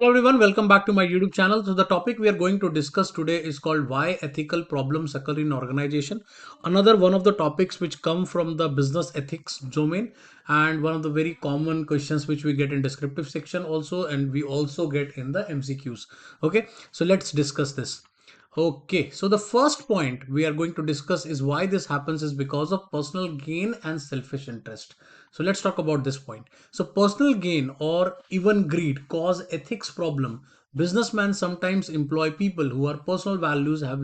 Hello everyone, welcome back to my YouTube channel. So the topic we are going to discuss today is called why ethical problems occur in organization. Another one of the topics which come from the business ethics domain, and one of the very common questions which we get in descriptive section also, and we also get in the MCQs. Okay, so let's discuss this. Okay, so the first point we are going to discuss is why this happens is because of personal gain and selfish interest. So let's talk about this point. So personal gain or even greed cause ethics problem. Businessmen sometimes employ people who are personal values have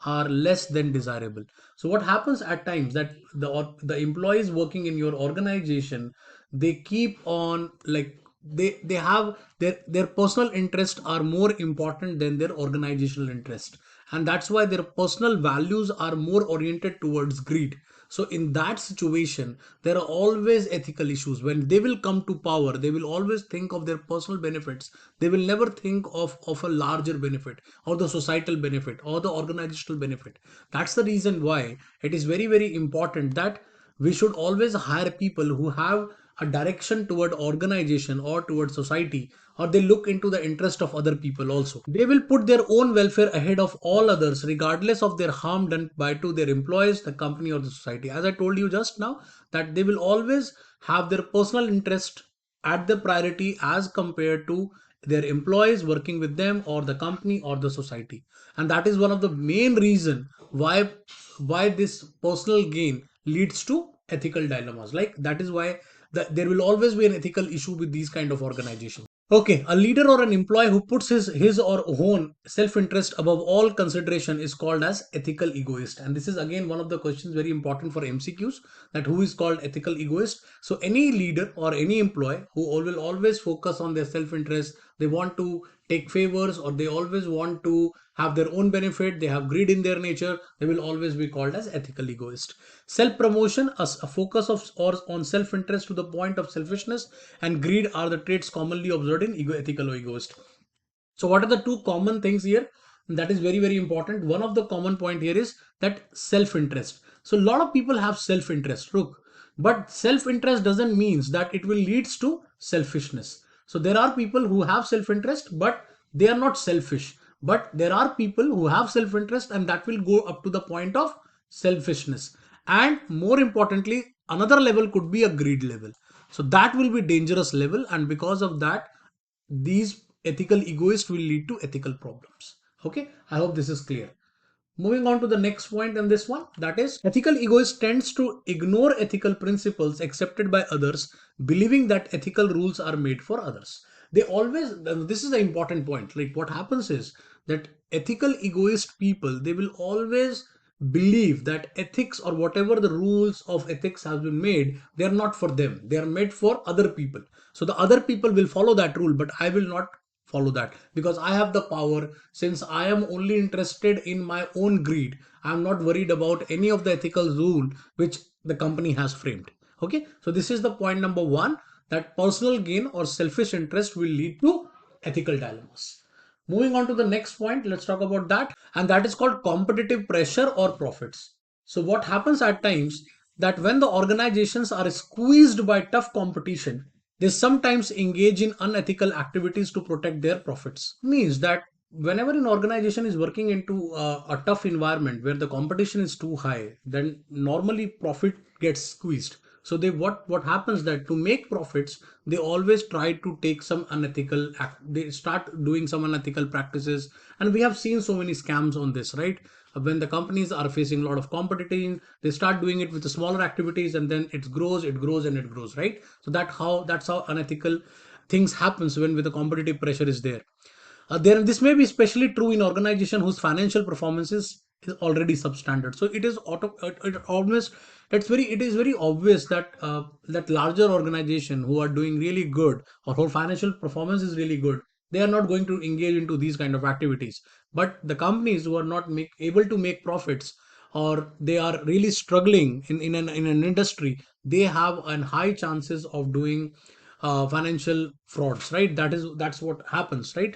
are less than desirable. So what happens at times that the employees working in your organization, they keep on like they have their personal interests are more important than their organizational interest, and that's why their personal values are more oriented towards greed. So in that situation there are always ethical issues. When they will come to power, they will always think of their personal benefits. They will never think of a larger benefit or the societal benefit or the organizational benefit. That's the reason why it is very important that we should always hire people who have a direction toward organization or toward society, or they look into the interest of other people also. They will put their own welfare ahead of all others regardless of their harm done by to their employees, the company, or the society. As I told you just now, that they will always have their personal interest at the priority as compared to their employees working with them or the company or the society. And that is one of the main reason why this personal gain leads to ethical dilemmas. Like that is why there will always be an ethical issue with these kind of organizations. Okay, a leader or an employee who puts his or own self-interest above all consideration is called as ethical egoist. And this is again one of the questions very important for MCQs, that who is called ethical egoist. So any leader or any employee who will always focus on their self-interest, they want to take favors, or they always want to have their own benefit, they have greed in their nature, they will always be called as ethical egoist. Self-promotion, a focus of or on self-interest to the point of selfishness, and greed are the traits commonly observed in ethical or egoist. So what are the two common things here? That is very important. One of the common point here is that self-interest. So a lot of people have self-interest, look, but self-interest doesn't means that it will leads to selfishness. So there are people who have self-interest but they are not selfish, but there are people who have self-interest and that will go up to the point of selfishness. And more importantly, another level could be a greed level. So that will be dangerous level, and because of that, these ethical egoists will lead to ethical problems. Okay, I hope this is clear. Moving on to the next point in this one, that is ethical egoist tends to ignore ethical principles accepted by others, believing that ethical rules are made for others. They always, this is the important point. Like what happens is that ethical egoist people, they will always believe that ethics or whatever the rules of ethics have been made, they are not for them. They are made for other people. So the other people will follow that rule, but I will not follow that because I have the power. Since I am only interested in my own greed, I am not worried about any of the ethical rule which the company has framed. Okay, so this is the point number one, that personal gain or selfish interest will lead to ethical dilemmas. Moving on to the next point, let's talk about that, and that is called competitive pressure or profits. So what happens at times, that when the organizations are squeezed by tough competition, they sometimes engage in unethical activities to protect their profits. Means that whenever an organization is working into a tough environment where the competition is too high, then normally profit gets squeezed. So they what happens, that to make profits, they always try to take some unethical act, they start doing some unethical practices. And we have seen so many scams on this, right? When the companies are facing a lot of competition, they start doing it with the smaller activities, and then it grows and it grows, right? So that's how unethical things happens when with the competitive pressure is there. This may be especially true in organization whose financial performance is already substandard. So it is almost, it is very obvious that that larger organization who are doing really good, or whose financial performance is really good, they are not going to engage into these kind of activities. But the companies who are not able to make profits, or they are really struggling in an industry, they have an high chances of doing financial frauds, right? That's what happens, right?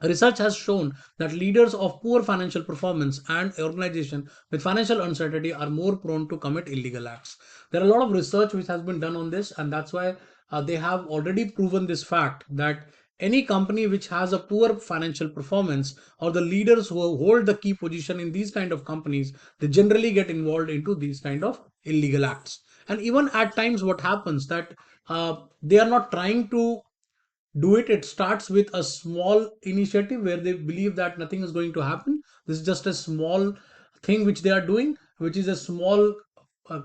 Research has shown that leaders of poor financial performance and organizations with financial uncertainty are more prone to commit illegal acts. There are a lot of research which has been done on this, and that's why they have already proven this fact, that any company which has a poor financial performance, or the leaders who hold the key position in these kind of companies, they generally get involved into these kind of illegal acts. And even at times what happens that they are not trying to do it. It starts with a small initiative where they believe that nothing is going to happen. This is just a small thing which they are doing, which is a small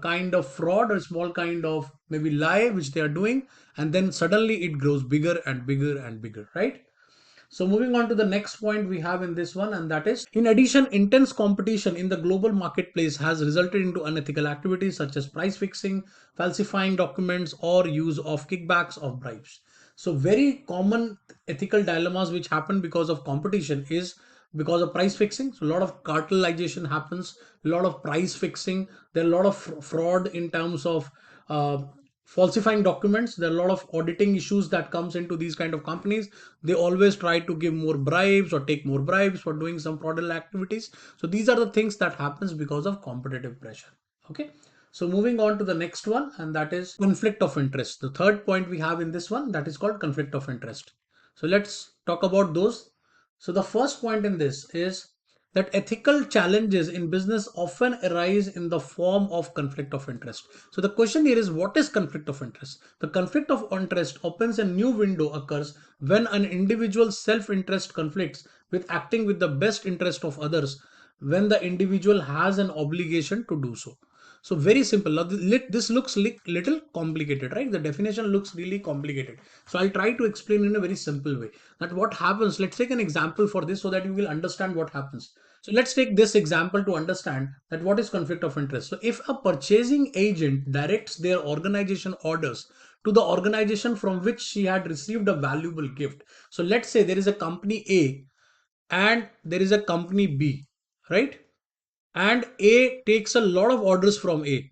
kind of fraud or small kind of maybe lie which they are doing, and then suddenly it grows bigger and bigger and bigger, right? So moving on to the next point we have in this one, and that is, in addition, intense competition in the global marketplace has resulted into unethical activities such as price fixing, falsifying documents, or use of kickbacks or bribes. So very common ethical dilemmas which happen because of competition is because of price fixing. So a lot of cartelization happens, a lot of price fixing, there are a lot of fraud in terms of uh, falsifying documents. There are a lot of auditing issues that comes into these kind of companies. They always try to give more bribes or take more bribes for doing some fraudulent activities. So these are the things that happens because of competitive pressure. Okay, so moving on to the next one, and that is conflict of interest. The third point we have in this one, that is called conflict of interest. So let's talk about those. So the first point in this is that ethical challenges in business often arise in the form of conflict of interest. So the question here is, what is conflict of interest? The conflict of interest opens a new window occurs when an individual's self-interest conflicts with acting with the best interest of others, when the individual has an obligation to do so. So very simple. Now, this looks little complicated, right? The definition looks really complicated. So I'll try to explain in a very simple way that what happens. Let's take an example for this so that you will understand what happens. So let's take this example to understand that what is conflict of interest. So if a purchasing agent directs their organization orders to the organization from which she had received a valuable gift. So let's say there is a company A and there is a company B, right? And A takes a lot of orders from A,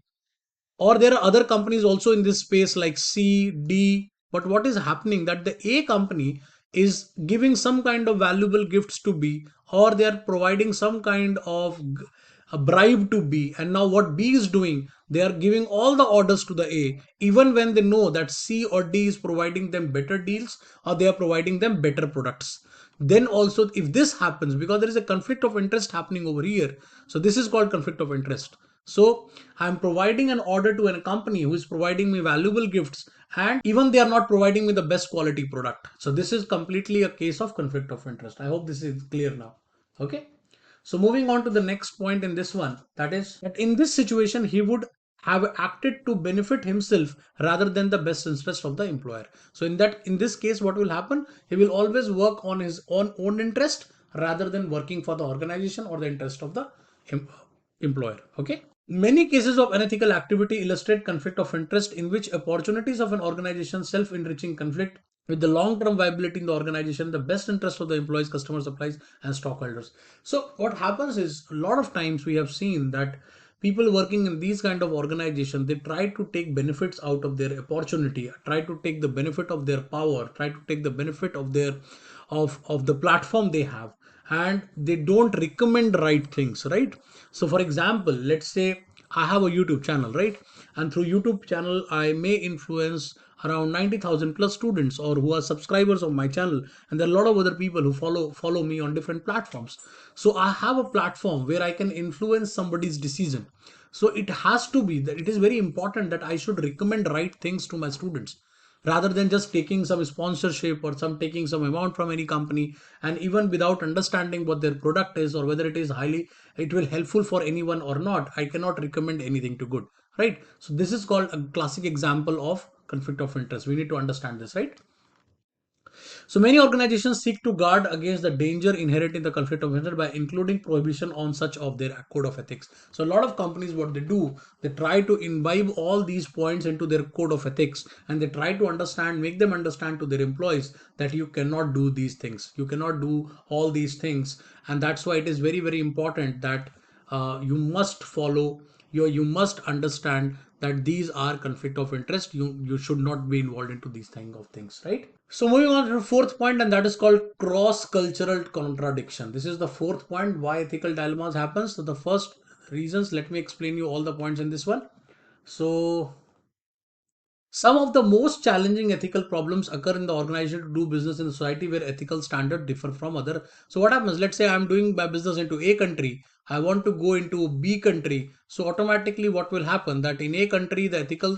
or there are other companies also in this space like C, D. But what is happening that the A company is giving some kind of valuable gifts to B, or they are providing some kind of a bribe to B. And now what B is doing, they are giving all the orders to the A, even when they know that C or D is providing them better deals or they are providing them better products. Then also, if this happens, because there is a conflict of interest happening over here, so this is called conflict of interest. So I'm providing an order to a company who is providing me valuable gifts, and even they are not providing me the best quality product. So this is completely a case of conflict of interest. I hope this is clear now. Okay. So moving on to the next point in this one, that is that in this situation, he would have acted to benefit himself rather than the best interest of the employer. So in this case, what will happen? He will always work on his own interest rather than working for the organization or the interest of the em- employer. Okay. Many cases of unethical activity illustrate conflict of interest in which opportunities of an organization's self-enriching conflict with the long-term viability in the organization, the best interest of the employees, customers, suppliers, and stockholders. So what happens is a lot of times we have seen that people working in these kind of organizations, they try to take benefits out of their opportunity, try to take the benefit of their power, try to take the benefit of their of the platform they have, and they don't recommend right things, right? So for example, let's say I have a YouTube channel, right? And through YouTube channel I may influence around 90,000 plus students or who are subscribers of my channel, and there are a lot of other people who follow me on different platforms. So I have a platform where I can influence somebody's decision. So it has to be that it is very important that I should recommend right things to my students rather than just taking some sponsorship or some taking some amount from any company, and even without understanding what their product is or whether it is highly it will helpful for anyone or not, I cannot recommend anything to good, right? So this is called a classic example of conflict of interest. We need to understand this, right? So many organizations seek to guard against the danger inherent in the conflict of interest by including prohibition on such of their code of ethics. So a lot of companies, what they do, they try to imbibe all these points into their code of ethics, and they try to make them understand to their employees that you cannot do these things, you cannot do all these things, and that's why it is very very important that you must follow you must understand that these are conflict of interest. You should not be involved into these kind of things, right? So moving on to the fourth point, and that is called cross-cultural contradiction. This is the fourth point, why ethical dilemmas happens. So the first reasons, let me explain you all the points in this one. So Some of the most challenging ethical problems occur in the organization to do business in the society where ethical standards differ from other. So what happens? Let's say I'm doing my business into A country. I want to go into B country. So automatically what will happen that in A country the ethical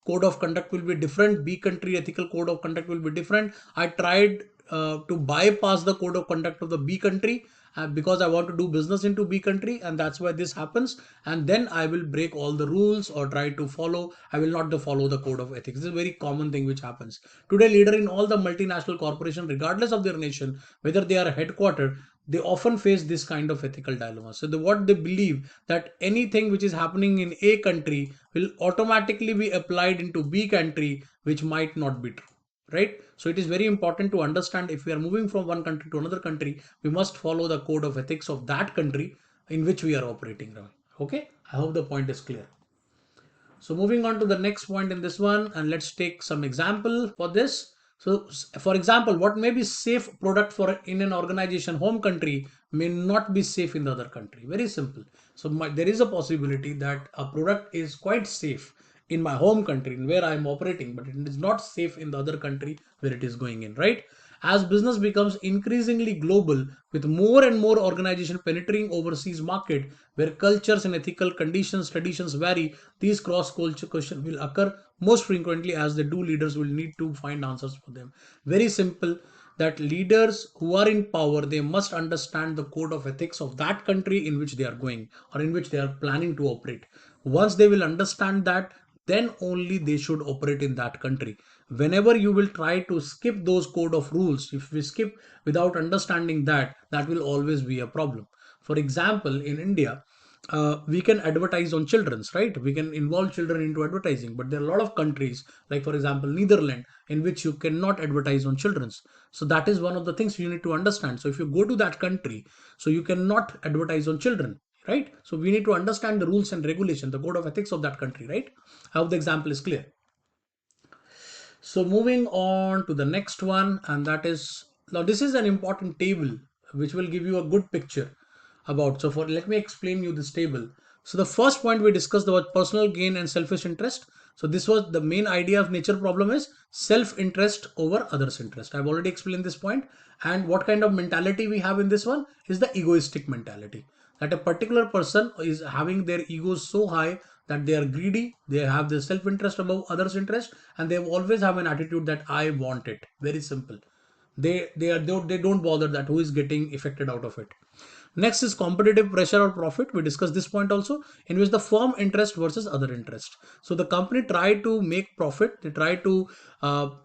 code of conduct will be different. B country ethical code of conduct will be different. I tried to bypass the code of conduct of the B country because I want to do business into B country, and that's why this happens. And then I will break all the rules or try to follow. I will not follow the code of ethics. This is a very common thing which happens today. Leader in all the multinational corporation, regardless of their nation, whether they are headquartered, they often face this kind of ethical dilemma. So what they believe that anything which is happening in A country will automatically be applied into B country, which might not be true, right? So it is very important to understand if we are moving from one country to another country, we must follow the code of ethics of that country in which we are operating. Okay, I hope the point is clear. So moving on to the next point in this one, and let's take some example for this. So for example, what may be safe product for in an organization home country may not be safe in the other country. Very simple. So there is a possibility that a product is quite safe in my home country where I am operating, but it is not safe in the other country where it is going in, right? As business becomes increasingly global, with more and more organizations penetrating overseas market where cultures and ethical conditions, traditions vary, these cross-culture questions will occur most frequently as the do leaders will need to find answers for them. Very simple that leaders who are in power, they must understand the code of ethics of that country in which they are going or in which they are planning to operate. Once they will understand that, then only they should operate in that country. Whenever you will try to skip those code of rules, if we skip without understanding that, that will always be a problem. For example, in India, we can advertise on children's, right? We can involve children into advertising, but there are a lot of countries like for example Netherlands in which you cannot advertise on children's. So that is one of the things you need to understand. So if you go to that country, so you cannot advertise on children, right? So we need to understand the rules and regulation, the code of ethics of that country, right? I hope the example is clear. So moving on to the next one, and that is, now this is an important table which will give you a good picture about. So for let me explain you this table. So the first point we discussed about personal gain and selfish interest. So this was the main idea of nature problem is self-interest over others' interest. I've already explained this point. And what kind of mentality we have in this one is the egoistic mentality. That a particular person is having their egos so high that they are greedy, they have their self-interest above others' interest, and they always have an attitude that I want it. Very simple. They don't bother that who is getting affected out of it. Next is competitive pressure or profit. We discussed this point also, in which the firm interest versus other interest. So the company try to make profit. They try to,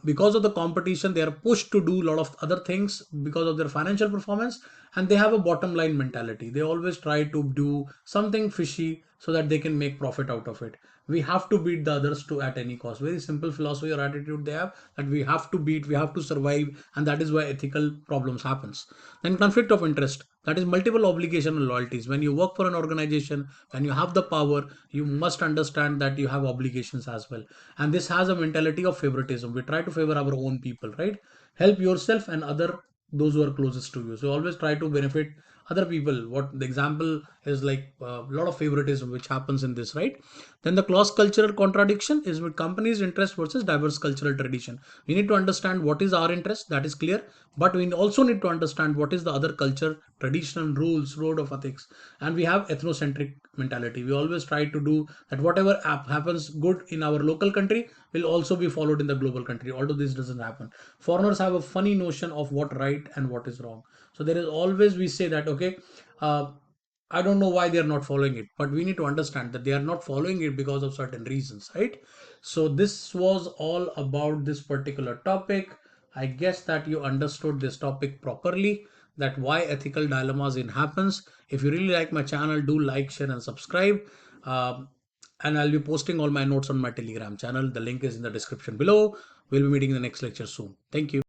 because of the competition, they are pushed to do a lot of other things because of their financial performance, and they have a bottom line mentality. They always try to do something fishy so that they can make profit out of it. We have to beat the others to at any cost. Very simple philosophy or attitude they have, that we have to beat, we have to survive, and that is why ethical problems happens. Then conflict of interest, that is multiple obligation and loyalties. When you work for an organization, when you have the power, you must understand that you have obligations as well. And this has a mentality of favoritism. We try to favor our own people, right? Help yourself and other, those who are closest to you. So always try to benefit other people. What the example is like a lot of favoritism which happens in this, right? Then the cross cultural contradiction is with companies interest versus diverse cultural tradition. We need to understand what is our interest, that is clear, but we also need to understand what is the other culture, tradition, rules, road of ethics. And we have ethnocentric mentality. We always try to do that whatever happens good in our local country will also be followed in the global country, although this doesn't happen. Foreigners have a funny notion of what right and what is wrong. So there is always, we say that okay, I don't know why they are not following it, but we need to understand that they are not following it because of certain reasons, right? So this was all about this particular topic. I guess that you understood this topic properly, that why ethical dilemmas in happens. If you really like my channel, do like, share and subscribe. Um, and I'll be posting all my notes on my Telegram channel. The link is in the description below. We'll be meeting in the next lecture soon. Thank you.